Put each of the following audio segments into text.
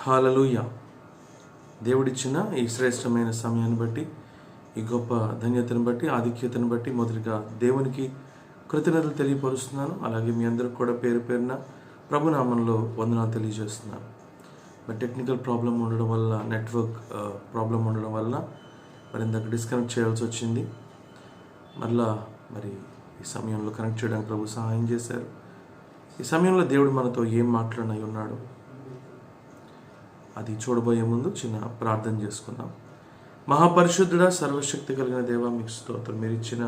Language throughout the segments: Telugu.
హల్లెలూయా. దేవుడిచ్చిన ఈ శ్రేష్టమైన సమయాన్ని బట్టి, ఈ గొప్ప ధన్యతను బట్టి, ఆధిక్యతను బట్టి మొదటిగా దేవునికి కృతజ్ఞతలు తెలియపరుస్తున్నాను. అలాగే మీ అందరికి కూడా పేరు పేరున ప్రభునామంలో వందనాలు తెలియజేస్తున్నాను. మరి టెక్నికల్ ప్రాబ్లం ఉండడం వల్ల, నెట్వర్క్ ప్రాబ్లం ఉండడం వల్ల మరి ఇందాక డిస్కనెక్ట్ చేయాల్సి వచ్చింది. మరి ఈ సమయంలో కనెక్ట్ చేయడానికి ప్రభు సహాయం చేశారు. ఈ సమయంలో దేవుడు మనతో ఏం మాట్లాడనై ఉన్నాడు అది చూడబోయే ముందు చిన్న ప్రార్థన చేసుకుందాం. మహాపరిశుద్ధుడా, సర్వశక్తి కలిగిన దేవా, మీకు స్తోత్రం. మీరు ఇచ్చిన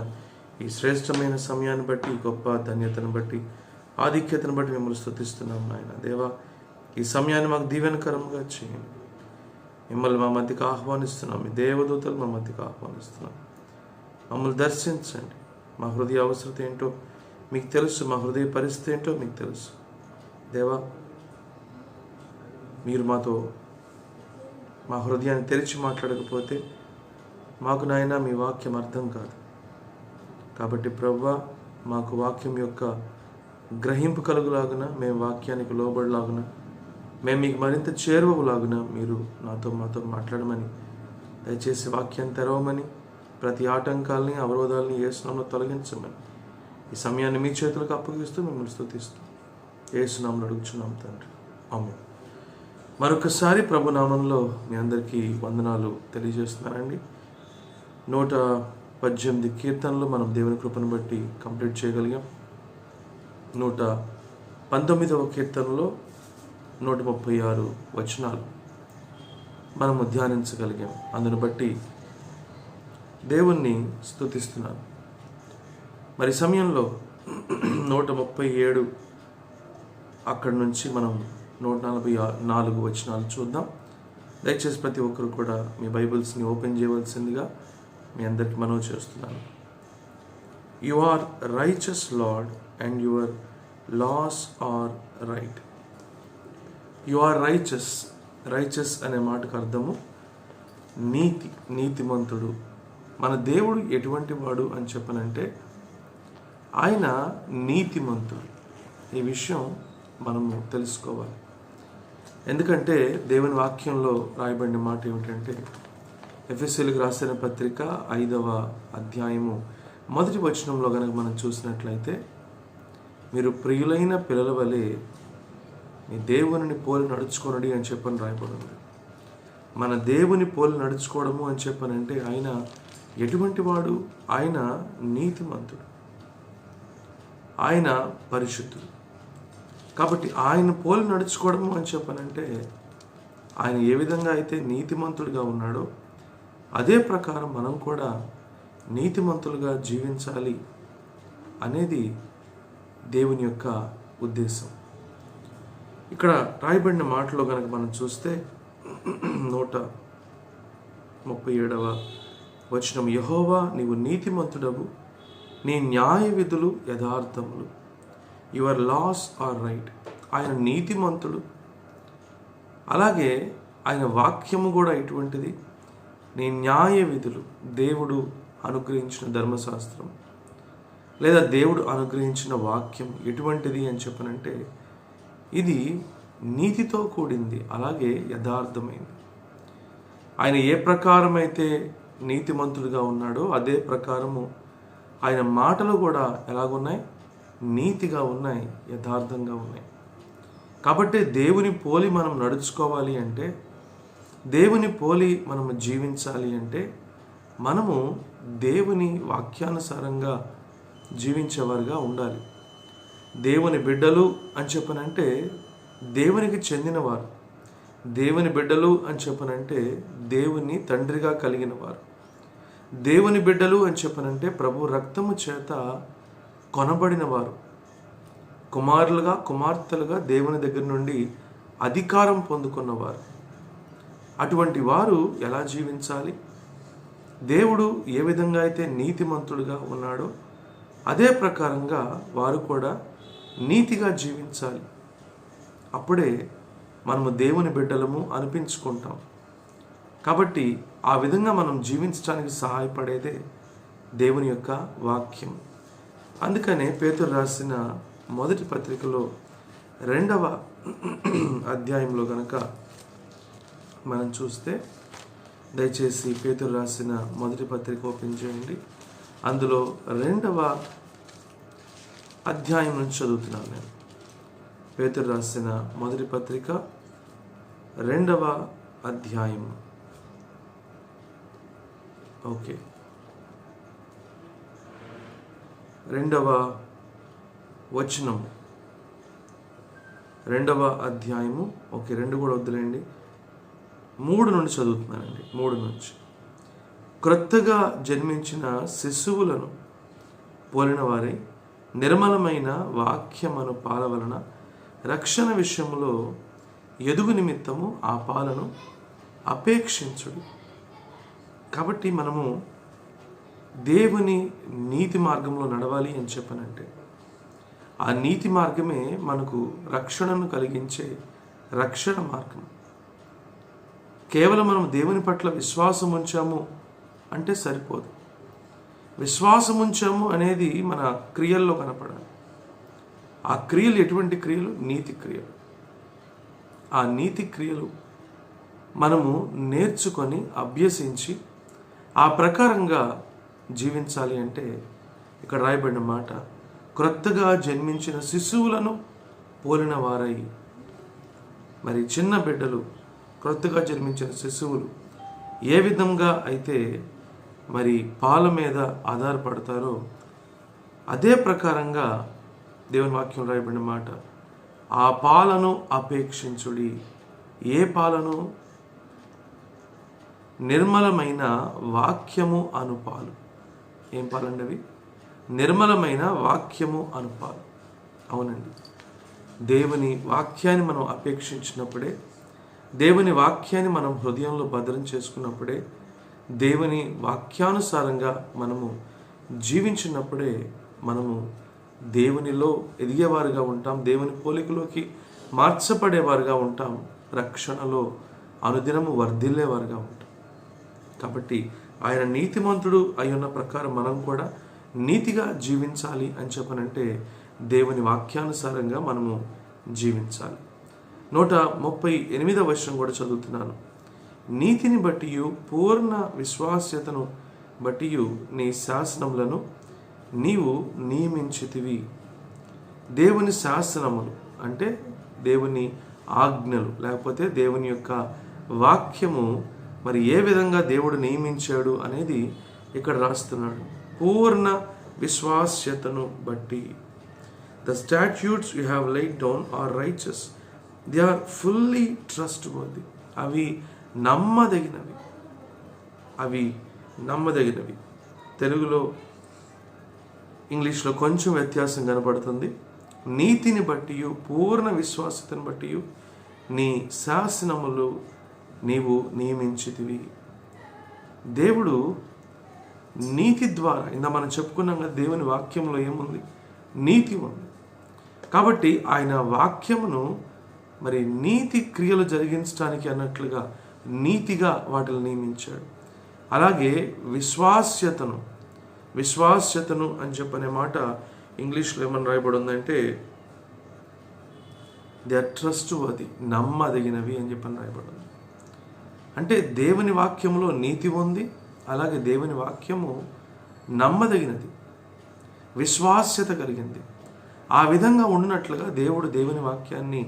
ఈ శ్రేష్టమైన సమయాన్ని బట్టి, ఈ గొప్ప ధన్యతను బట్టి, ఆధిక్యతను బట్టి మిమ్మల్ని స్తుతిస్తున్నాం నాయన. దేవా, ఈ సమయాన్ని మాకు దీవెనకరంగా చేయండి. మిమ్మల్ని మా మధ్యకి ఆహ్వానిస్తున్నాం. మీ దేవదూతలు మా మధ్యకి ఆహ్వానిస్తున్నాం. మమ్మల్ని దర్శించండి. మా హృదయ అవసరత ఏంటో మీకు తెలుసు, మా హృదయ పరిస్థితి ఏంటో మీకు తెలుసు. దేవా, మీరు మాతో మా హృదయాన్ని తెరిచి మాట్లాడకపోతే మాకు నాయన మీ వాక్యం అర్థం కాదు. కాబట్టి ప్రభువా, మాకు వాక్యం యొక్క గ్రహింపు కలుగులాగున, మేము వాక్యానికి లోబడిలాగున, మేము మీకు మరింత చేరువలాగున మీరు మాతో మాట్లాడమని, దయచేసి వాక్యాన్ని తెరవమని, ప్రతి ఆటంకాలని, అవరోధాలని యేసునామములో తొలగించమని ఈ సమయాన్ని మీ చేతులకు అప్పగిస్తూ మిమ్మల్ని స్తుతిస్తూ యేసునామములో అడుగుచున్నాం తండ్రి, ఆమేన్. మరొకసారి ప్రభునామంలో మీ అందరికీ వందనాలు తెలియజేస్తున్నానండి. 118 కీర్తనలు మనం దేవుని కృపను బట్టి కంప్లీట్ చేయగలిగాం. 119వ కీర్తనలో 136 వచనాలు మనము ధ్యానించగలిగాం. అందును బట్టి దేవుణ్ణి స్తుతిస్తున్నాను. మరి సమయంలో 137 అక్కడి నుంచి మనం 144 వచనాలు చూద్దాం. దయచేసి ప్రతి ఒక్కరు కూడా మీ బైబిల్స్ని ఓపెన్ చేయవలసిందిగా మీ అందరికి మనవి చేస్తున్నాను. You are righteous lord and your laws are right. You are righteous. Righteous అనే మాటకు అర్థము నీతిమంతుడు. మన దేవుడు ఎటువంటి వాడు అని చెప్పనంటే ఆయన నీతిమంతుడు. ఈ విషయం మనము తెలుసుకోవాలి. ఎందుకంటే దేవుని వాక్యంలో రాయబడిన మాట ఏమిటంటే, ఎఫెసీయులకు రాసిన పత్రిక 5వ అధ్యాయము 1వ వచనంలో కనుక మనం చూసినట్లయితే, మీరు ప్రియులైన పిల్లల వలె మీ దేవుని పోలి నడుచుకోనడి అని చెప్పని రాయబడింది. మన దేవుని పోలి నడుచుకోవడము అని చెప్పనంటే ఆయన ఎటువంటి వాడు? ఆయన నీతిమంతుడు, ఆయన పరిశుద్ధుడు. కాబట్టి ఆయన పోలి నడుచుకోవడము అని చెప్పనంటే ఆయన ఏ విధంగా అయితే నీతిమంతుడిగా ఉన్నాడో అదే ప్రకారం మనం కూడా నీతిమంతులుగా జీవించాలి అనేది దేవుని యొక్క ఉద్దేశం. ఇక్కడ రాయబడిన మాటలో కనుక మనం చూస్తే 137వ వచనం, యెహోవా నీవు నీతిమంతుడవు, నీ న్యాయ విధులు యథార్థములు. Your laws are right. ఆయన నీతిమంతుడు. అలాగే ఆయన వాక్యము కూడా ఎటువంటిది? నీ న్యాయ విధులు. దేవుడు అనుగ్రహించిన ధర్మశాస్త్రం లేదా దేవుడు అనుగ్రహించిన వాక్యం ఎటువంటిది అని చెప్పనంటే ఇది నీతితో కూడింది, అలాగే యథార్థమైంది. ఆయన ఏ ప్రకారం అయితే నీతిమంతుడిగా ఉన్నాడో అదే ప్రకారము ఆయన మాటలు కూడా ఎలాగున్నాయి? నీతిగా ఉన్నాయి, యథార్థంగా ఉన్నాయి. కాబట్టి దేవుని పోలి మనం నడుచుకోవాలి అంటే, దేవుని పోలి మనము జీవించాలి అంటే మనము దేవుని వాక్యానుసారంగా జీవించేవారుగా ఉండాలి. దేవుని బిడ్డలు అని చెప్పనంటే దేవునికి చెందినవారు. దేవుని బిడ్డలు అని చెప్పనంటే దేవుని తండ్రిగా కలిగిన వారు. దేవుని బిడ్డలు అని చెప్పనంటే ప్రభు రక్తము చేత కొనబడిన వారు. కుమారులుగా, కుమార్తెలుగా దేవుని దగ్గర నుండి అధికారం పొందుకున్నవారు. అటువంటి వారు ఎలా జీవించాలి? దేవుడు ఏ విధంగా అయితే నీతిమంతుడుగా ఉన్నాడో అదే ప్రకారంగా వారు కూడా నీతిగా జీవించాలి. అప్పుడే మనము దేవుని బిడ్డలము అనిపించుకుంటాం. కాబట్టి ఆ విధంగా మనం జీవించడానికి సహాయపడేదే దేవుని యొక్క వాక్యం. అందుకనే పేతురు రాసిన మొదటి పత్రికలో 2వ అధ్యాయంలో గనక మనం చూస్తే దయచేసి పేతురు రాసిన మొదటి పత్రిక ఓపెన్ చేయండి. అందులో 2వ అధ్యాయం నుంచి చదువుతున్నాను నేను. పేతురు రాసిన మొదటి పత్రిక 2వ అధ్యాయం. ఓకే, 2వ వచనం, 2వ అధ్యాయము. ఓకే, 2 కూడా వద్దులేండి, 3 నుండి చదువుతున్నానండి. 3 నుంచి. క్రొత్తగా జన్మించిన శిశువులను పోలిన వారై నిర్మలమైన వాక్యమను పాల వలన రక్షణ విషయంలో ఎదుగు నిమిత్తము ఆ పాలను అపేక్షించుడు. కాబట్టి మనము దేవుని నీతి మార్గంలో నడవాలి అని చెప్పనంటే, ఆ నీతి మార్గమే మనకు రక్షణను కలిగించే రక్షణ మార్గం. కేవలం మనం దేవుని పట్ల విశ్వాసం ఉంచాము అంటే సరిపోదు. విశ్వాసం ఉంచాము అనేది మన క్రియల్లో కనపడాలి. ఆ క్రియలు ఎటువంటి క్రియలు? నీతి క్రియలు. ఆ నీతి క్రియలు మనము నేర్చుకొని అభ్యసించి ఆ ప్రకారంగా జీవించాలి అంటే ఇక్కడ రాయబడిన మాట, క్రొత్తగా జన్మించిన శిశువులను పోలిన వారై. మరి చిన్న బిడ్డలు, క్రొత్తగా జన్మించిన శిశువులు ఏ విధంగా అయితే మరి పాల మీద ఆధారపడతారో అదే ప్రకారంగా దేవుని వాక్యం రాయబడిన మాట, ఆ పాలను అపేక్షించుడి. ఏ పాలను? నిర్మలమైన వాక్యము అను పాలు. ఏం పాలండి అవి? నిర్మలమైన వాక్యము అను పాలు. అవునండి, దేవుని వాక్యాన్ని మనం అపేక్షించినప్పుడే, దేవుని వాక్యాన్ని మనం హృదయంలో భద్రం చేసుకున్నప్పుడే, దేవుని వాక్యానుసారంగా మనము జీవించినప్పుడే మనము దేవునిలో ఎదిగేవారుగా ఉంటాం, దేవుని పోలికలోకి మార్చబడేవారుగా ఉంటాం, రక్షణలో అనుదినము వర్ధిల్లేవారుగా ఉంటాం. కాబట్టి ఆయన నీతిమంతుడు అయ్యున్న ప్రకారం మనం కూడా నీతిగా జీవించాలి అని చెప్పనంటే దేవుని వాక్యానుసారంగా మనము జీవించాలి. 138వ వచనం కూడా చదువుతున్నాను. నీతిని బట్టి పూర్ణ విశ్వాస్యతను బట్టి నీ శాసనములను నీవు నియమించితివి. దేవుని శాసనములు అంటే దేవుని ఆజ్ఞలు, లేకపోతే దేవుని యొక్క వాక్యము మరి ఏ విధంగా దేవుడు నియమించాడు అనేది ఇక్కడ రాస్తున్నాడు. పూర్ణ విశ్వాస్యతను బట్టి. The statutes you have laid down are righteous. They are fully trustworthy. అవి నమ్మదగినవి. తెలుగులో, ఇంగ్లీష్లో కొంచెం వ్యత్యాసం కనపడుతుంది. నీతిని బట్టి, పూర్ణ విశ్వాసతను బట్టి నీ శాసనములు నీవు నియమించితివి. దేవుడు నీతి ద్వారా, మనం చెప్పుకున్నాం కదా, దేవుని వాక్యంలో ఏముంది? నీతి ఉంది. కాబట్టి ఆయన వాక్యమును మరి నీతి క్రియలు జరిగించడానికి అన్నట్లుగా నీతిగా వాటిని నియమించాడు. అలాగే విశ్వాస్యతను అని చెప్పనే మాట ఇంగ్లీష్లో ఏమని రాయబడి ఉందంటే దే ఆర్ ట్రస్ట్వర్ది, నమ్మదగినవి అని చెప్పని రాయబడి ఉంది. అంటే దేవుని వాక్యంలో నీతి ఉంది, అలాగే దేవుని వాక్యము నమ్మదగినది, విశ్వాస్యత కలిగింది. ఆ విధంగా ఉన్నట్లుగా దేవుడు దేవుని వాక్యాన్ని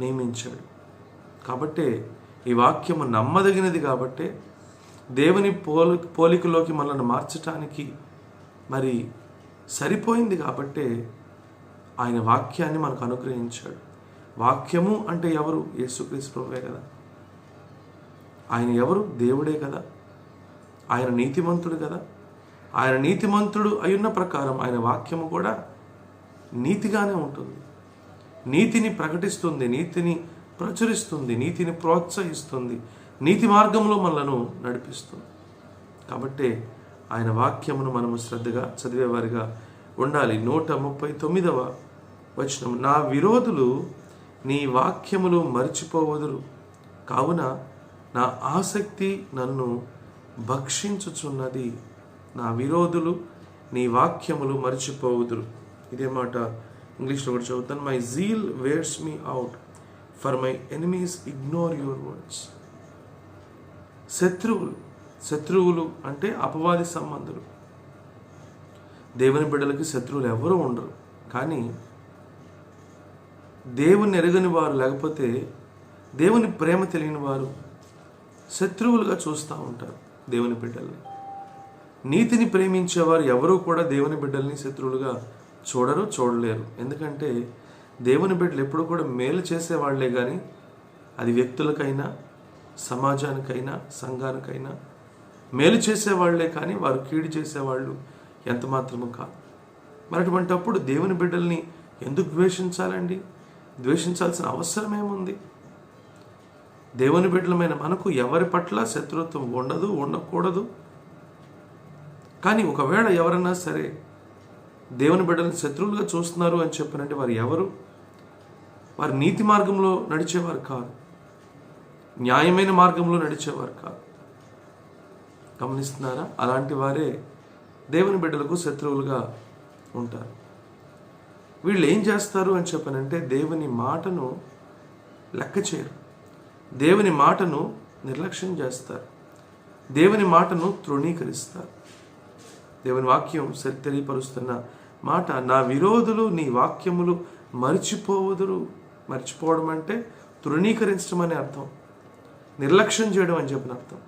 నియమించాడు. కాబట్టే ఈ వాక్యము నమ్మదగినది, కాబట్టే దేవుని పోలికలోకి మనల్ని మార్చటానికి మరి సరిపోయింది. కాబట్టే ఆయన వాక్యాన్ని మనకు అనుగ్రహించాడు. వాక్యము అంటే ఎవరు? యేసుక్రీస్తు ప్రభువే కదా. ఆయన ఎవరు? దేవుడే కదా. ఆయన నీతిమంతుడు కదా. ఆయన నీతిమంతుడు అయ్యున్న ప్రకారం ఆయన వాక్యము కూడా నీతిగానే ఉంటుంది. నీతిని ప్రకటిస్తుంది, నీతిని ప్రచురిస్తుంది, నీతిని ప్రోత్సహిస్తుంది, నీతి మార్గంలో మనలను నడిపిస్తుంది. కాబట్టే ఆయన వాక్యమును మనము శ్రద్ధగా చదివేవారిగా ఉండాలి. 139వ వచనం, నా విరోధులు నీ వాక్యములు మరిచిపోవదురు, కావున నా ఆసక్తి నన్ను భక్షించుచున్నది. నా విరోధులు నీ వాక్యములు మరిచిపోవుదురు. ఇదే మాట ఇంగ్లీష్లో కూడా చదువుతాను. My zeal wears me out, for my enemies ignore your words. శత్రువులు అంటే అపవాది సంబంధులు. దేవుని బిడ్డలకి శత్రువులు ఎవరూ ఉండరు. కానీ దేవుని ఎరగని వారు, లేకపోతే దేవుని ప్రేమ తెలియని వారు శత్రువులుగా చూస్తూ ఉంటారు దేవుని బిడ్డల్ని. నీతిని ప్రేమించేవారు ఎవరూ కూడా దేవుని బిడ్డల్ని శత్రువులుగా చూడలేరు. ఎందుకంటే దేవుని బిడ్డలు ఎప్పుడు కూడా మేలు చేసేవాళ్లే, కానీ అది వ్యక్తులకైనా సమాజానికైనా సంఘానికైనా మేలు చేసేవాళ్లే, కానీ వారు కీడు చేసేవాళ్ళు ఎంత మాత్రము కాదు. మరి అటువంటప్పుడు దేవుని బిడ్డల్ని ఎందుకు ద్వేషించాలండి? ద్వేషించాల్సిన అవసరం ఏముంది? దేవుని బిడ్డలమైన మనకు ఎవరి పట్ల శత్రుత్వం ఉండకూడదు. కానీ ఒకవేళ ఎవరన్నా సరే దేవుని బిడ్డలను శత్రువులుగా చూస్తున్నారు అని చెప్పినంటే వారు ఎవరు? వారు నీతి మార్గంలో నడిచేవారు కాదు, న్యాయమైన మార్గంలో నడిచేవారు కాదు. గమనిస్తున్నారా? అలాంటి వారే దేవుని బిడ్డలకు శత్రువులుగా ఉంటారు. వీళ్ళు ఏం చేస్తారు అని చెప్పనంటే దేవుని మాటను లెక్క చేయరు, దేవుని మాటను నిర్లక్ష్యం చేస్తారు, దేవుని మాటను తృణీకరిస్తారు. దేవుని వాక్యం తెలియపరుస్తున్న మాట, నా విరోధులు నీ వాక్యములు మర్చిపోవడం అంటే తృణీకరించడం అనే అర్థం, నిర్లక్ష్యం చేయడం అని చెప్పిన అర్థం.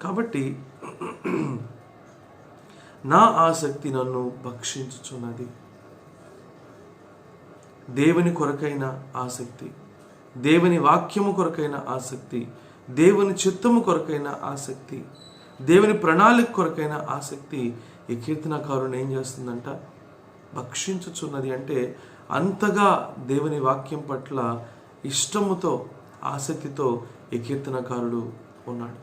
కాబట్టి నా ఆసక్తి నన్ను భక్షించుచున్నది. దేవుని కొరకైన ఆసక్తి, దేవుని వాక్యము కొరకైన ఆసక్తి, దేవుని చిత్తము కొరకైన ఆసక్తి, దేవుని ప్రణాళిక కొరకైన ఆసక్తి ఈ కీర్తనకారుని ఏం చేస్తుందంట? భక్షించుచున్నది. అంటే అంతగా దేవుని వాక్యం పట్ల ఇష్టముతో, ఆసక్తితో ఈ కీర్తనకారుడు ఉన్నాడు.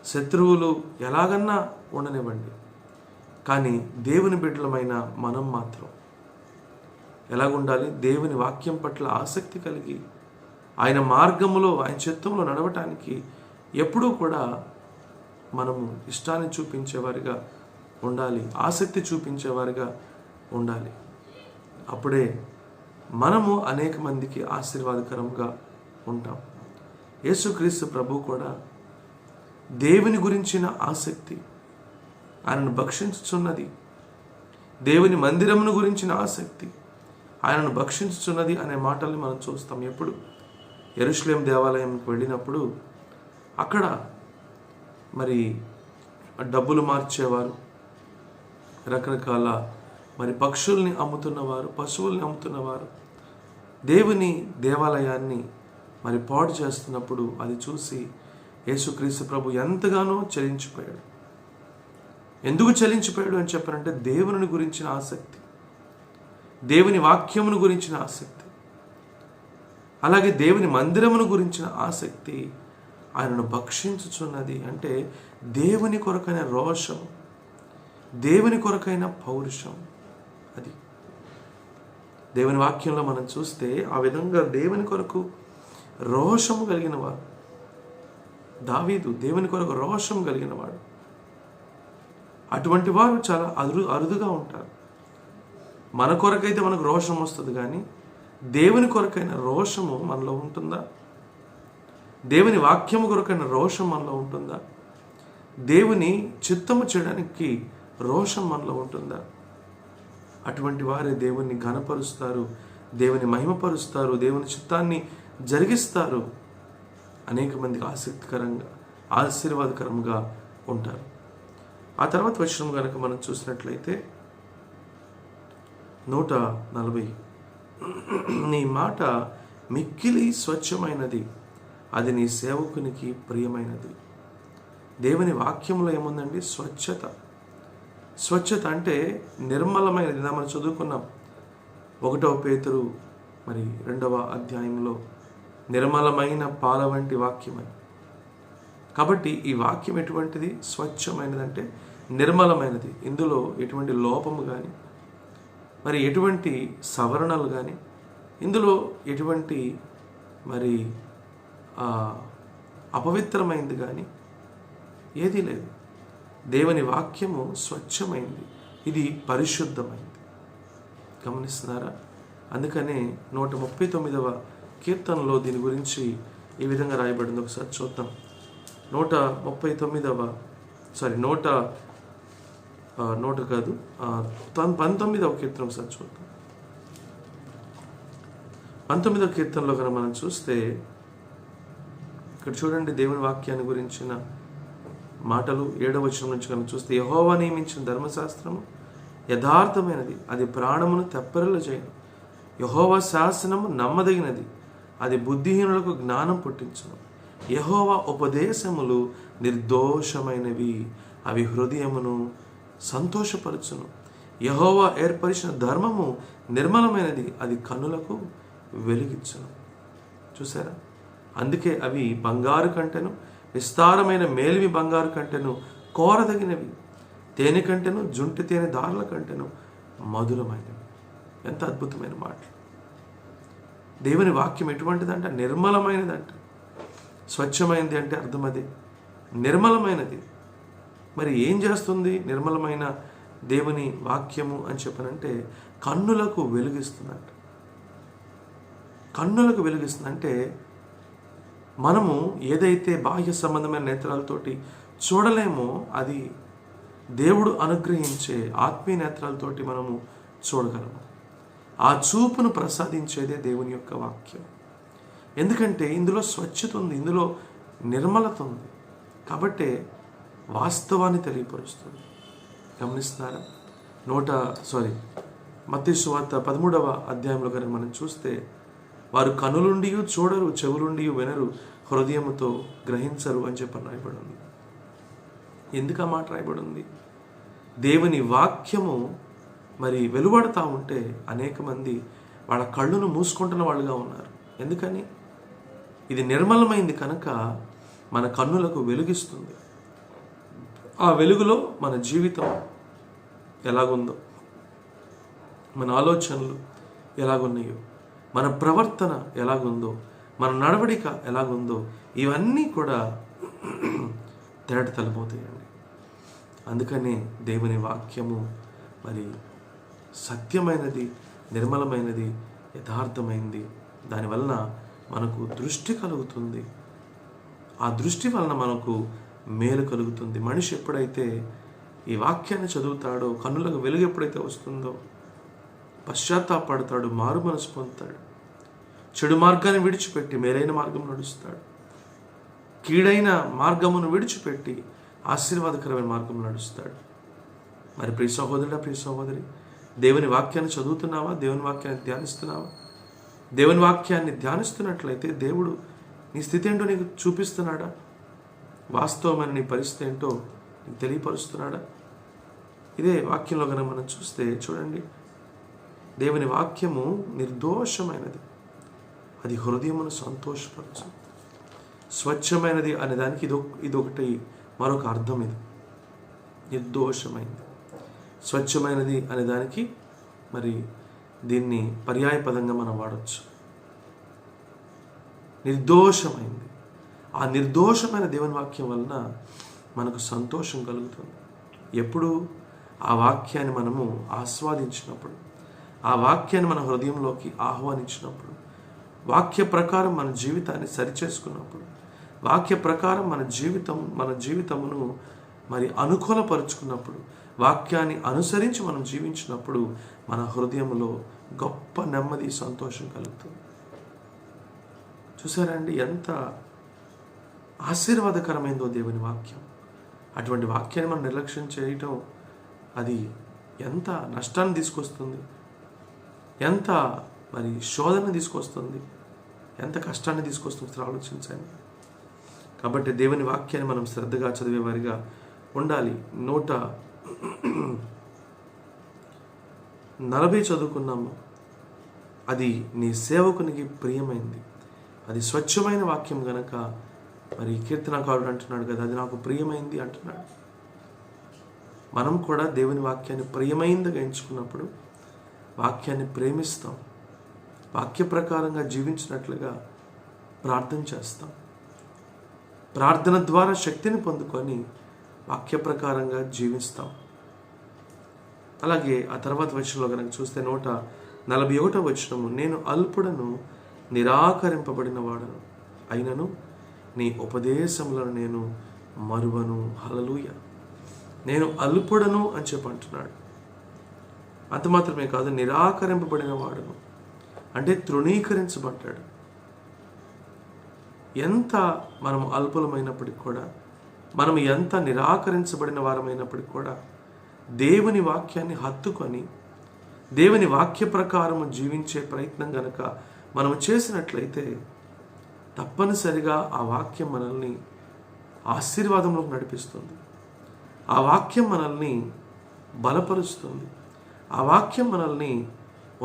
శత్రువులు ఎలాగన్నా ఉండనివ్వండి, కానీ దేవుని బిడ్డలమైన మనం మాత్రం ఎలాగుండాలి? దేవుని వాక్యం పట్ల ఆసక్తి కలిగి ఆయన మార్గములో, ఆయన చిత్తంలో నడవటానికి ఎప్పుడూ కూడా మనము ఇష్టాన్ని చూపించేవారిగా ఉండాలి, ఆసక్తి చూపించేవారిగా ఉండాలి. అప్పుడే మనము అనేక మందికి ఆశీర్వాదకరంగా ఉంటాం. యేసుక్రీస్తు ప్రభు కూడా దేవుని గురించిన ఆసక్తి, ఆయనను భక్షించుచున్నది, దేవుని మందిరమును గురించిన ఆసక్తి ఆయనను భక్షించుచున్నది అనే మాటల్ని మనం చూస్తాం. ఎప్పుడు యెరూషలేము దేవాలయంకి వెళ్ళినప్పుడు అక్కడ మరి డబ్బులు మార్చేవారు, రకరకాల మరి పక్షుల్ని అమ్ముతున్నవారు, పశువుల్ని అమ్ముతున్నవారు దేవుని దేవాలయాన్ని మరి పాడు చేస్తున్నప్పుడు అది చూసి యేసుక్రీస్తు ప్రభు ఎంతగానో చలించిపోయాడు. ఎందుకు చలించిపోయాడు అని చెప్పారంటే దేవుని గురించిన ఆసక్తి, దేవుని వాక్యమును గురించిన ఆసక్తి, అలాగే దేవుని మందిరమును గురించిన ఆసక్తి ఆయనను భక్షించుచున్నది. అంటే దేవుని కొరకైన రోషం, దేవుని కొరకైన పౌరుషం. అది దేవుని వాక్యంలో మనం చూస్తే ఆ విధంగా దేవుని కొరకు రోషము కలిగిన వాడు దావీదు. దేవుని కొరకు రోషం కలిగిన వాడు. అటువంటి వారు చాలా అరుదుగా ఉంటారు. మన కొరకైతే మనకు రోషం వస్తుంది, కానీ దేవుని కొరకైన రోషము మనలో ఉంటుందా? దేవుని వాక్యము కొరకైన రోషం మనలో ఉంటుందా? దేవుని చిత్తము చేయడానికి రోషం మనలో ఉంటుందా? అటువంటి వారే దేవుని ఘనపరుస్తారు, దేవుని మహిమపరుస్తారు, దేవుని చిత్తాన్ని జరిగిస్తారు, అనేక మందికి ఆశీర్వాదకరంగా ఉంటారు. ఆ తర్వాత వచనం కనుక మనం చూసినట్లయితే 140, నీ మాట మిక్కిలి స్వచ్ఛమైనది, అది నీ సేవకునికి ప్రియమైనది. దేవుని వాక్యంలో ఏముందండి? స్వచ్ఛత అంటే నిర్మలమైనది. మనం చదువుకున్నాం 1వ పేతురు మరి 2వ అధ్యాయంలో నిర్మలమైన పాల వంటి వాక్యమని. కాబట్టి ఈ వాక్యం ఎటువంటిది? స్వచ్ఛమైనది అంటే నిర్మలమైనది. ఇందులో ఎటువంటి లోపము కానీ, మరి ఎటువంటి సవరణలు కానీ, ఇందులో ఎటువంటి మరి అపవిత్రమైంది కానీ ఏదీ లేదు. దేవుని వాక్యము స్వచ్ఛమైంది, ఇది పరిశుద్ధమైంది. గమనిస్తున్నారా? అందుకనే 139వ కీర్తనలో దీని గురించి ఈ విధంగా రాయబడింది. ఒకసారి చూద్దాం. 19వ కీర్తన ఒకసారి చూద్దాం. 19వ కీర్తనలో కనుక మనం చూస్తే ఇక్కడ చూడండి, దేవుని వాక్యాన్ని గురించిన మాటలు 7వ వచనం నుంచి కనుక చూస్తే, యెహోవా నియమించిన ధర్మశాస్త్రము యథార్థమైనది, అది ప్రాణమును తెప్పరిల్ల చేయను. యెహోవా శాసనము నమ్మదగినది, అది బుద్ధిహీనులకు జ్ఞానం పుట్టించును. యెహోవా ఉపదేశములు నిర్దోషమైనవి, అవి హృదయమును సంతోషపరచును. యెహోవా ఏర్పరిచిన ధర్మము నిర్మలమైనది, అది కన్నులకు వెలిగించును. చూసారా? అందుకే అవి బంగారు కంటెను, విస్తారమైన మేలిమి బంగారు కంటెను కోరదగినవి, తేనె కంటెను జుంటి తేనె దారుల కంటెను మధురమైనవి. ఎంత అద్భుతమైన మాటలు! దేవుని వాక్యం ఎటువంటిదంట? నిర్మలమైనదంట. స్వచ్ఛమైనది అంటే అర్థం అదే, నిర్మలమైనది. మరి ఏం చేస్తుంది నిర్మలమైన దేవుని వాక్యము అని చెప్పనంటే? కన్నులకు వెలుగిస్తుందంట. కన్నులకు వెలుగిస్తుందంటే మనము ఏదైతే బాహ్య సంబంధమైన నేత్రాలతోటి చూడలేమో అది దేవుడు అనుగ్రహించే ఆత్మీయ నేత్రాలతోటి మనము చూడగలము. ఆ చూపును ప్రసాదించేదే దేవుని యొక్క వాక్యం. ఎందుకంటే ఇందులో స్వచ్ఛత ఉంది, ఇందులో నిర్మలత ఉంది. కాబట్టే వాస్తవాన్ని తెలియపరుస్తుంది. గమనిస్తున్నారా? మత్తయి సువార్త 13వ అధ్యాయంలో కనుక మనం చూస్తే, వారు కనులుండి చూడరు, చెవులుండి వినరు, హృదయముతో గ్రహించరు అని చెప్పి రాయబడి ఉంది. ఎందుకు ఆ మాట రాయబడి ఉంది? దేవుని వాక్యము మరి వెలువడతా ఉంటే అనేక మంది వాళ్ళ కళ్ళును మూసుకుంటున్న వాళ్ళుగా ఉన్నారు. ఎందుకని? ఇది నిర్మలమైంది కనుక మన కన్నులకు వెలుగిస్తుంది. ఆ వెలుగులో మన జీవితం ఎలాగుందో, మన ఆలోచనలు ఎలాగున్నాయో, మన ప్రవర్తన ఎలాగుందో, మన నడవడిక ఎలాగుందో, ఇవన్నీ కూడా తేటతెల్లబోతాయండి. అందుకనే దేవుని వాక్యము మరి సత్యమైనది, నిర్మలమైనది, యథార్థమైనది. దానివలన మనకు దృష్టి కలుగుతుంది. ఆ దృష్టి వలన మనకు మేలు కలుగుతుంది. మనిషి ఎప్పుడైతే ఈ వాక్యాన్ని చదువుతాడో, కన్నులకు వెలుగు ఎప్పుడైతే వస్తుందో, పశ్చాత్తాపడతాడు, మారు మనసు పొందుతాడు, చెడు మార్గాన్ని విడిచిపెట్టి మేలైన మార్గం నడుస్తాడు, కీడైన మార్గమును విడిచిపెట్టి ఆశీర్వాదకరమైన మార్గం నడుస్తాడు. మరి ప్రియ సహోదరుడా, ప్రియ సహోదరి, దేవుని వాక్యాన్ని చదువుతున్నావా? దేవుని వాక్యాన్ని ధ్యానిస్తున్నావా? దేవుని వాక్యాన్ని ధ్యానిస్తున్నట్లయితే దేవుడు నీ స్థితి ఏంటో నీకు చూపిస్తున్నాడా? వాస్తవమైన నీ పరిస్థితి ఏంటో నీకు తెలియపరుస్తున్నాడా? ఇదే వాక్యంలో కనుక మనం చూస్తే చూడండి, దేవుని వాక్యము నిర్దోషమైనది, అది హృదయమును సంతోషపరచు. స్వచ్ఛమైనది అనే దానికి ఇదొకటి మరొక అర్థం. ఇది నిర్దోషమైనది, స్వచ్ఛమైనది అనే దానికి మరి దీన్ని పర్యాయ పదంగా మనం వాడచ్చు. నిర్దోషమైంది. ఆ నిర్దోషమైన దేవుని వాక్యం వలన మనకు సంతోషం కలుగుతుంది. ఎప్పుడు? ఆ వాక్యాన్ని మనము ఆస్వాదించినప్పుడు, ఆ వాక్యాన్ని మన హృదయంలోకి ఆహ్వానించినప్పుడు, వాక్య ప్రకారం మన జీవితాన్ని సరిచేసుకున్నప్పుడు, వాక్య ప్రకారం మన జీవితమును మరి అనుకూలపరుచుకున్నప్పుడు, వాక్యాన్ని అనుసరించి మనం జీవించినప్పుడు మన హృదయంలో గొప్ప నెమ్మది, సంతోషం కలుగుతుంది. చూసారండి ఎంత ఆశీర్వాదకరమైందో దేవుని వాక్యం. అటువంటి వాక్యాన్ని మనం నిర్లక్ష్యం చేయటం అది ఎంత నష్టాన్ని తీసుకొస్తుంది, ఎంత మరి శోధన తీసుకొస్తుంది, ఎంత కష్టాన్ని తీసుకొస్తుంది ఆలోచించండి. కాబట్టి దేవుని వాక్యాన్ని మనం శ్రద్ధగా చదివేవారిగా ఉండాలి. 140 చదువుకున్నాము. అది నీ సేవకునికి ప్రియమైంది, అది స్వచ్ఛమైన వాక్యం గనక మరి కీర్తనకారుడు అంటున్నాడు కదా, అది నాకు ప్రియమైంది అంటున్నాడు. మనం కూడా దేవుని వాక్యాన్ని ప్రియమైందిగా ఎంచుకున్నప్పుడు వాక్యాన్ని ప్రేమిస్తాం, వాక్య ప్రకారంగా జీవించినట్లుగా ప్రార్థన చేస్తాం, ప్రార్థన ద్వారా శక్తిని పొందుకొని వాక్య ప్రకారంగా జీవిస్తాం. అలాగే ఆ తర్వాత వచనంలో కనుక చూస్తే 141వ వచనము, నేను అల్పుడను, నిరాకరింపబడిన వాడను, అయినను నీ ఉపదేశములను నేను మరువను. హల్లెలూయా. నేను అల్పుడను అని చెప్పి అంటున్నాడు. అంత మాత్రమే కాదు, నిరాకరింపబడిన వాడును అంటే తృణీకరించబడ్డాడు. ఎంత మనం అల్పులమైనప్పటికి కూడా, మనం ఎంత నిరాకరించబడిన వారమైనప్పటికి కూడా దేవుని వాక్యాన్ని హత్తుకొని దేవుని వాక్య ప్రకారము జీవించే ప్రయత్నం గనక మనం చేసినట్లయితే తప్పనిసరిగా ఆ వాక్యం మనల్ని ఆశీర్వాదంలోకి నడిపిస్తుంది. ఆ వాక్యం మనల్ని బలపరుస్తుంది. ఆ వాక్యం మనల్ని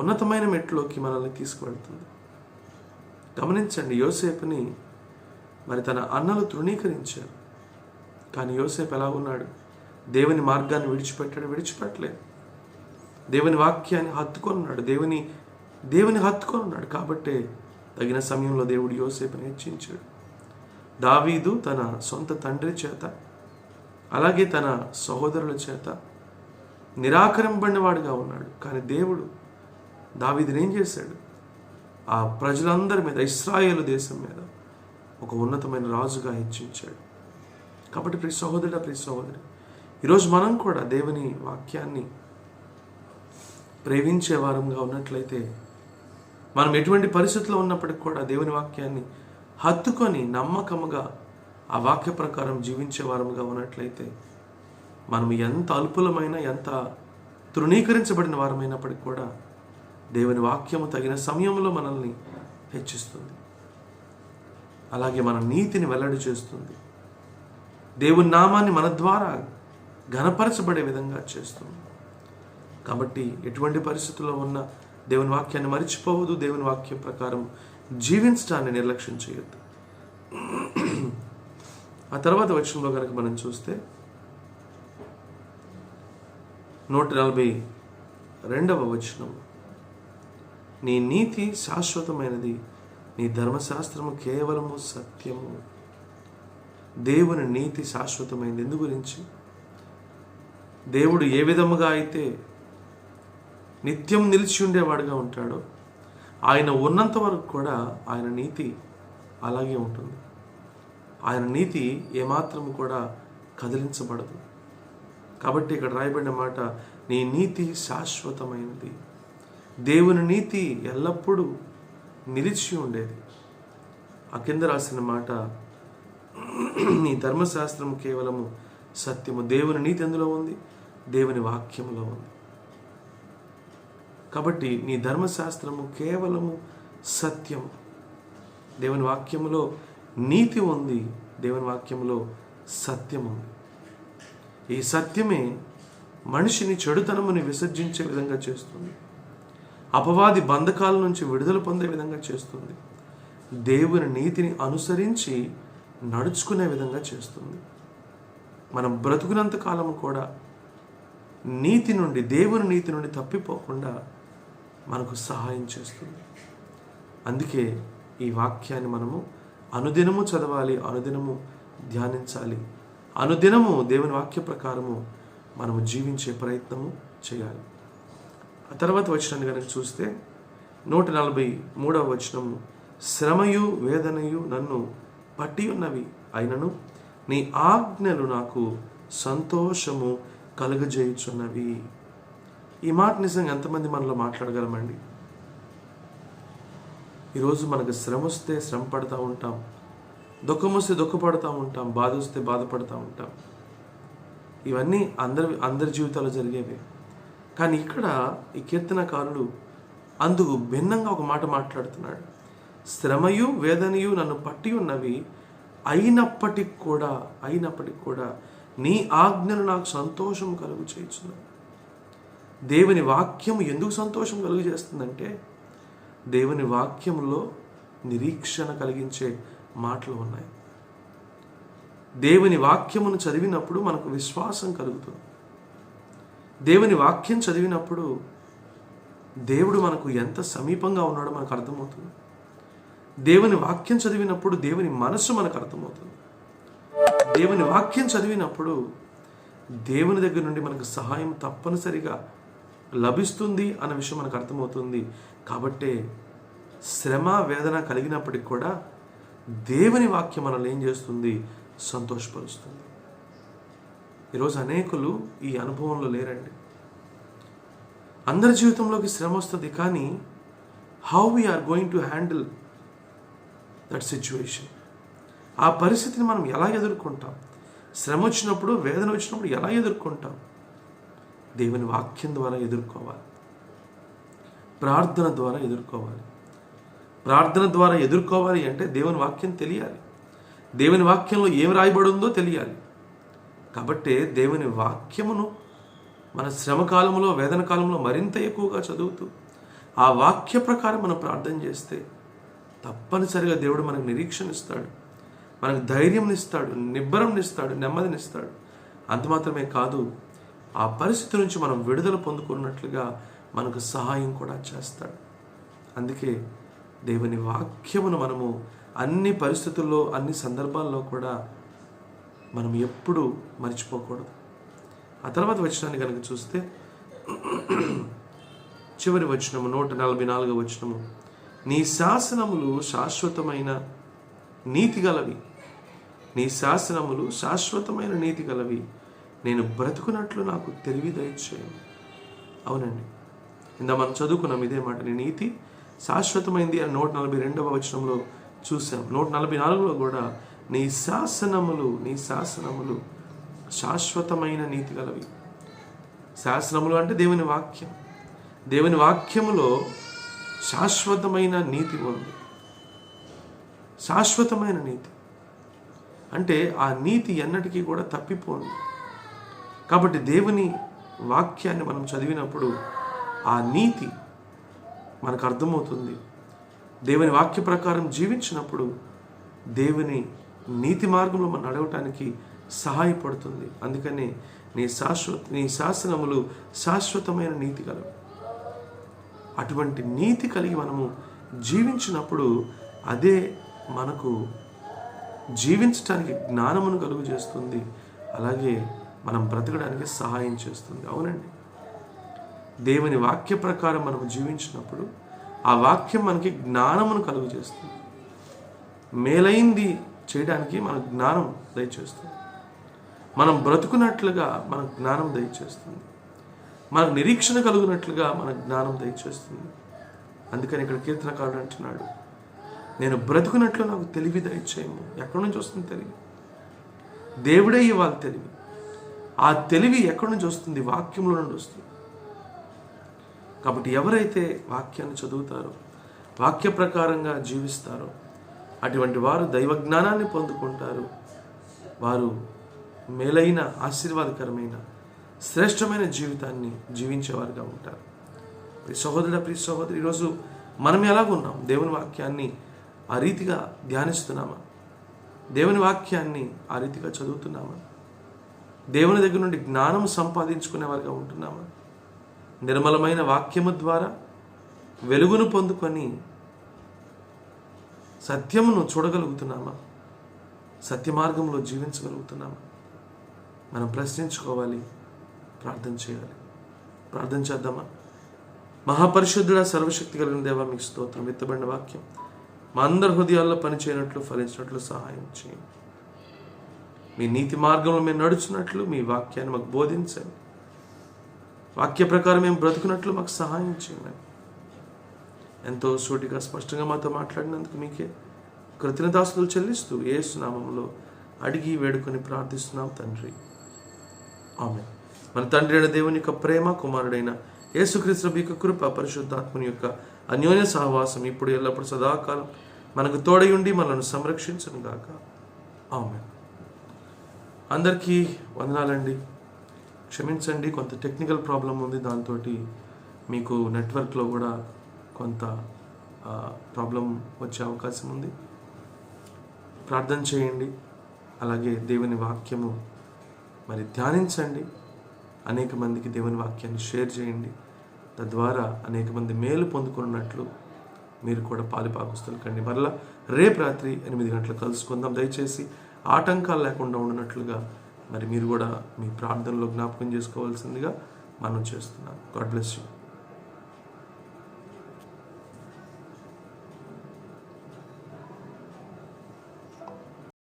ఉన్నతమైన మెట్లోకి మనల్ని తీసుకువెళ్తుంది. గమనించండి, యోసేపుని మరి తన అన్నలు తృణీకరించారు. కానీ యోసేపు ఎలా ఉన్నాడు? దేవుని మార్గాన్ని విడిచిపెట్టలేదు. దేవుని వాక్యాన్ని హత్తుకొన్నాడు. దేవుని హత్తుకొన్నాడు. కాబట్టే తగిన సమయంలో దేవుడు యోసేపుని హెచ్చించాడు. దావీదు తన సొంత తండ్రి చేత, అలాగే తన సహోదరుల చేత నిరాకరింపబడినవాడుగా ఉన్నాడు. కానీ దేవుడు దావీదుని ఏం చేశాడు? ఆ ప్రజలందరి మీద, ఇశ్రాయేలు దేశం మీద ఒక ఉన్నతమైన రాజుగా హెచ్చించాడు. కాబట్టి ప్రియ సహోదరి, ఈరోజు మనం కూడా దేవుని వాక్యాన్ని ప్రేమించే వారంగా ఉన్నట్లయితే, మనం ఎటువంటి పరిస్థితుల్లో ఉన్నప్పటికీ కూడా దేవుని వాక్యాన్ని హత్తుకొని నమ్మకముగా ఆ వాక్య ప్రకారం జీవించే వారముగా ఉన్నట్లయితే, మనం ఎంత అల్పులమైన, ఎంత తృణీకరించబడిన వారమైనప్పటికీ కూడా దేవుని వాక్యము తగిన సమయంలో మనల్ని హెచ్చిస్తుంది. అలాగే మన నీతిని వెల్లడి చేస్తుంది. దేవుని నామాన్ని మన ద్వారా ఘనపరచబడే విధంగా చేస్తుంది. కాబట్టి ఎటువంటి పరిస్థితుల్లో ఉన్న దేవుని వాక్యాన్ని మరిచిపోవద్దు. దేవుని వాక్యం ప్రకారం జీవించడాన్ని నిర్లక్ష్యం చేయొద్దు. ఆ తర్వాత వచనంలో కనుక మనం చూస్తే 142వ వచనం, నీ నీతి శాశ్వతమైనది, నీ ధర్మశాస్త్రము కేవలము సత్యము. దేవుని నీతి శాశ్వతమైనది. ఎందు గురించి? దేవుడు ఏ విధముగా అయితే నిత్యం నిలిచి ఉండేవాడుగా ఉంటాడో, ఆయన ఉన్నంత వరకు కూడా ఆయన నీతి అలాగే ఉంటుంది. ఆయన నీతి ఏమాత్రము కూడా కదిలించబడదు. కాబట్టి ఇక్కడ రాయబడిన మాట, నీ నీతి శాశ్వతమైనది. దేవుని నీతి ఎల్లప్పుడూ నిలిచి ఉండేది. ఆ కింద రాసిన మాట, నీ ధర్మశాస్త్రం కేవలము సత్యము. దేవుని నీతి ఎందులో ఉంది? దేవుని వాక్యంలో ఉంది. కాబట్టి నీ ధర్మశాస్త్రము కేవలము సత్యం. దేవుని వాక్యములో నీతి ఉంది, దేవుని వాక్యములో సత్యం ఉంది. ఈ సత్యమే మనిషిని చెడుతనముని విసర్జించే విధంగా చేస్తుంది. అపవాది బంధకాల నుంచి విడుదల పొందే విధంగా చేస్తుంది. దేవుని నీతిని అనుసరించి నడుచుకునే విధంగా చేస్తుంది. మనం బ్రతుకునంత కాలము కూడా నీతి నుండి, దేవుని నీతి నుండి తప్పిపోకుండా మనకు సహాయం చేస్తుంది. అందుకే ఈ వాక్యాన్ని మనము అనుదినము చదవాలి, అనుదినము ధ్యానించాలి, అనుదినము దేవుని వాక్య ప్రకారము మనము జీవించే ప్రయత్నము చేయాలి. ఆ తర్వాత వచనాన్ని కనుక చూస్తే 143వ వచనము, శ్రమయు వేదనయు నన్ను పట్టి ఉన్నవి, అయినను నీ ఆజ్ఞలు నాకు సంతోషము కలుగజేయుచున్నవి. ఈ మాట నిజంగా ఎంతమంది మనలో మాట్లాడగలమండి? ఈరోజు మనకు శ్రమ వస్తే శ్రమ పడుతూ ఉంటాం, దుఃఖం వస్తే దుఃఖపడుతూ ఉంటాం, బాధ వస్తే బాధపడుతూ ఉంటాం. ఇవన్నీ అందరి జీవితాల్లో జరిగేవే. కానీ ఇక్కడ ఈ కీర్తనకారుడు అందుకు భిన్నంగా ఒక మాట మాట్లాడుతున్నాడు. శ్రమయు వేదనయు నన్ను పట్టి ఉన్నవి, అయినప్పటికి కూడా నీ ఆజ్ఞలు నాకు సంతోషం కలుగు చేయుచున్నాయి. దేవుని వాక్యము ఎందుకు సంతోషం కలుగు చేస్తుందంటే, దేవుని వాక్యంలో నిరీక్షణ కలిగించే మాటలు ఉన్నాయి. దేవుని వాక్యమును చదివినప్పుడు మనకు విశ్వాసం కలుగుతుంది. దేవుని వాక్యం చదివినప్పుడు దేవుడు మనకు ఎంత సమీపంగా ఉన్నాడో మనకు అర్థమవుతుంది. దేవుని వాక్యం చదివినప్పుడు దేవుని మనస్సు మనకు అర్థమవుతుంది. దేవుని వాక్యం చదివినప్పుడు దేవుని దగ్గర నుండి మనకు సహాయం తప్పనిసరిగా లభిస్తుంది అన్న విషయం మనకు అర్థమవుతుంది. కాబట్టే శ్రమ వేదన కలిగినప్పటికి కూడా దేవుని వాక్యం మనల్ని ఏం చేస్తుంది? సంతోషపరుస్తుంది. ఈరోజు అనేకులు ఈ అనుభవంలో లేరండి. అందరి జీవితంలోకి శ్రమ వస్తుంది, కానీ how we are going to handle that situation, ఆ పరిస్థితిని మనం ఎలా ఎదుర్కొంటాం? శ్రమ వచ్చినప్పుడు, వేదన వచ్చినప్పుడు ఎలా ఎదుర్కొంటాం? దేవుని వాక్యం ద్వారా ఎదుర్కోవాలి, ప్రార్థన ద్వారా ఎదుర్కోవాలి. ప్రార్థన ద్వారా ఎదుర్కోవాలి అంటే దేవుని వాక్యం తెలియాలి, దేవుని వాక్యంలో ఏం రాయబడి ఉందో తెలియాలి. కాబట్టి దేవుని వాక్యమును మన శ్రమ కాలంలో, వేదన కాలంలో మరింత ఎక్కువగా చదువుతూ ఆ వాక్య ప్రకారం మనం ప్రార్థన చేస్తే తప్పనిసరిగా దేవుడు మనకు నిరీక్షణ ఇస్తాడు, మనకు ధైర్యంనిస్తాడు, నిబ్బరంనిస్తాడు, నెమ్మదినిస్తాడు. అంత మాత్రమే కాదు, ఆ పరిస్థితి నుంచి మనం విడుదల పొందుకున్నట్లుగా మనకు సహాయం కూడా చేస్తాడు. అందుకే దేవుని వాక్యమును మనము అన్ని పరిస్థితుల్లో, అన్ని సందర్భాల్లో కూడా మనం ఎప్పుడూ మర్చిపోకూడదు. ఆ తర్వాత వచనాన్ని కనుక చూస్తే, చివరి వచనము 144వ వచనము, నీ శాసనములు శాశ్వతమైన నీతి గలవి, నీ శాసనములు శాశ్వతమైన నీతి గలవి, నేను బ్రతుకున్నట్లు నాకు తెలివి దయచేయు. అవునండి, ఇందా మనం చదువుకున్నాం ఇదే మాట, నీ నీతి శాశ్వతమైంది అని 142వ వచనంలో చూసాం. 144లో కూడా నీ శాసనములు శాశ్వతమైన నీతి గలవి. శాసనములు అంటే దేవుని వాక్యం. దేవుని వాక్యములో శాశ్వతమైన నీతి ఉంది. శాశ్వతమైన నీతి అంటే ఆ నీతి ఎన్నటికీ కూడా తప్పిపోదు. కాబట్టి దేవుని వాక్యాన్ని మనం చదివినప్పుడు ఆ నీతి మనకు అర్థమవుతుంది. దేవుని వాక్య ప్రకారం జీవించినప్పుడు దేవుని నీతి మార్గంలో మనం నడవటానికి సహాయపడుతుంది. అందుకని నీ శాసనములు శాశ్వతమైన నీతి గలవు. అటువంటి నీతి కలిగి మనము జీవించినప్పుడు అదే మనకు జీవించడానికి జ్ఞానమును కలుగు చేస్తుంది, అలాగే మనం బ్రతకడానికి సహాయం చేస్తుంది. అవునండి, దేవుని వాక్య ప్రకారం మనం జీవించినప్పుడు ఆ వాక్యం మనకి జ్ఞానమును కలుగు చేస్తుంది, మేలైంది చేయడానికి మన జ్ఞానం దయచేస్తుంది, మనం బ్రతుకున్నట్లుగా మన జ్ఞానం దయచేస్తుంది, మనకు నిరీక్షణ కలుగునట్లుగా మన జ్ఞానం దయచేస్తుంది. అందుకని ఇక్కడ కీర్తనకారుడు అంటున్నాడు, నేను బ్రతుకున్నట్లు నాకు తెలివి దయచేయము. ఎక్కడి నుంచి వస్తుంది తెలివి? దేవుడే ఇవ్వాలి తెలివి. ఆ తెలివి ఎక్కడి నుంచి వస్తుంది? వాక్యంలో నుండి వస్తుంది. కాబట్టి ఎవరైతే వాక్యాన్ని చదువుతారో, వాక్య ప్రకారంగా జీవిస్తారో, అటువంటి వారు దైవ జ్ఞానాన్ని పొందుకుంటారు. వారు మేలైన, ఆశీర్వాదకరమైన, శ్రేష్టమైన జీవితాన్ని జీవించేవారుగా ఉంటారు. ప్రియ సహోదరి, ఈరోజు మనం ఎలాగున్నాం? దేవుని వాక్యాన్ని ఆ రీతిగా ధ్యానిస్తున్నామా? దేవుని వాక్యాన్ని ఆ రీతిగా చదువుతున్నామా? దేవుని దగ్గర నుండి జ్ఞానం సంపాదించుకునేవారుగా ఉంటున్నామా? నిర్మలమైన వాక్యము ద్వారా వెలుగును పొందుకొని సత్యమును చూడగలుగుతున్నామా? సత్య మార్గంలో జీవించగలుగుతున్నామా? మనం ప్రశ్నించుకోవాలి, ప్రార్థన చేయాలి. ప్రార్థన చేద్దామా? మహాపరిశుద్ధుడా, సర్వశక్తి కలిగిన దేవా, మీకు స్తోత్రం. విత్తబడిన వాక్యం మా అందరి హృదయాల్లో పనిచేయనట్లు, ఫలించినట్లు సహాయం చేయండి. మీ నీతి మార్గంలో మేము నడుచున్నట్లు మీ వాక్యాన్ని మాకు బోధించండి. వాక్య ప్రకారం మేము బ్రతుకున్నట్లు మాకు సహాయం చేయండి. ఎంతో సూటిగా, స్పష్టంగా మాతో మాట్లాడినందుకు మీకే కృతజ్ఞతాస్తుతులు చెల్లిస్తూ యేసు నామములో అడిగి వేడుకొని ప్రార్థిస్తున్నాం తండ్రి, ఆమేన్. మన తండ్రి అయిన దేవుని యొక్క ప్రేమ, కుమారుడైన యేసుక్రీస్తు యొక్క కృప, పరిశుద్ధాత్మని యొక్క అన్యోన్య సహవాసం ఇప్పుడు ఎల్లప్పుడు సదాకాలం మనకు తోడయుండి మనల్ని సంరక్షించును గాక. ఆమేన్. అందరికీ వందనాలండి. క్షమించండి, కొంత టెక్నికల్ ప్రాబ్లం ఉంది, దాంతో మీకు నెట్వర్క్లో కూడా కొంత ప్రాబ్లం వచ్చే అవకాశం ఉంది. ప్రార్థన చేయండి, అలాగే దేవుని వాక్యము మరి ధ్యానించండి. అనేక మందికి దేవుని వాక్యాన్ని షేర్ చేయండి. తద్వారా అనేక మంది మేలు పొందుకున్నట్లు మీరు కూడా పాలుపాకుస్తులు కండి. మరలా రేపు రాత్రి 8 గంటలకు కలుసుకుందాం. దయచేసి ఆటంకాలు లేకుండా ఉన్నట్లుగా మరి మీరు కూడా మీ ప్రార్థనలో జ్ఞాపకం చేసుకోవాల్సిందిగా మనం చేస్తున్నాం. God bless you.